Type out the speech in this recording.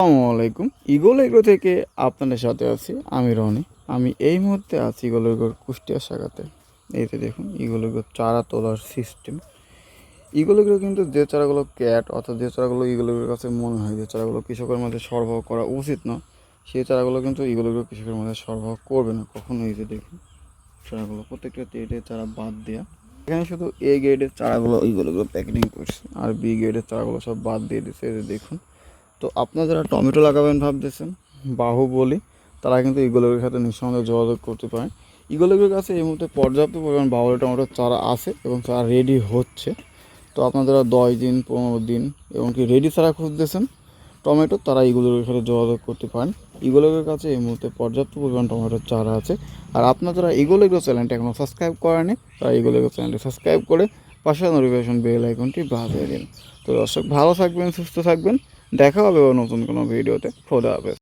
আসসালামু আলাইকুম। Eagle agro থেকে আপনাদের সাথে আছি আমি রনি। আমি এই মুহূর্তে আছি ইগল এগ্রোর কুষ্টিয়া শাখাতে। এই যে দেখুন ইগল এগ্রোর চারা তোলার সিস্টেম। ইগল এগ্রো কিন্তু যে চারাগুলো ক্যাট অর্থাৎ যে চারাগুলো ইগল এগ্রোর কাছে মনে হয় যে চারাগুলো কৃষকের মাঝে সরবরাহ করা উচিত না, সেই চারাগুলো কিন্তু ইগল এগ্রো কৃষকের মাঝে সরবরাহ করবে না কখনো। এই যে দেখুন চারাগুলো প্রত্যেকটা গ্রেডের চারা বাদ দেওয়া। এখানে শুধু এ গ্রেডের চারাগুলো ইগল এগ্রো প্যাকেটিং করছে, আর বি গ্রেডের চারাগুলো সব বাদ দিয়ে দিচ্ছে। এই যে দেখুন। তো আপনারা যারা টমেটো লাগাবেন ভাবতেছেন, বাহুবলী, তারা কিন্তু ইগলের সাথে নিঃসন্দেহে যোগাযোগ করতে পারেন। ইগলের কাছে এই মুহূর্তে পর্যাপ্ত পরিমাণ বাহুবলী টমেটোর চারা আছে এবং চারা রেডি হচ্ছে। তো আপনারা যারা 10 দিন 15 দিন এবং কি রেডি চারা খুঁজতেছেন টমেটো, তারা ইগলের সাথে যোগাযোগ করতে পারেন। ইগলের কাছে এই মুহূর্তে পর্যাপ্ত পরিমাণ টমেটোর চারা আছে। আর আপনারা যারা ইগল এগ্রো চ্যানেলটা এখনও সাবস্ক্রাইব করেনি, তারা ইগল এগ্রো চ্যানেলটি সাবস্ক্রাইব করে পাশে নোটিফিকেশন বেল আইকনটি বাজিয়ে দিন। তো দর্শক, ভালো থাকবেন, সুস্থ থাকবেন। দেখা হবে নতুন কোনো ভিডিওতে। খোদা হাফেজ।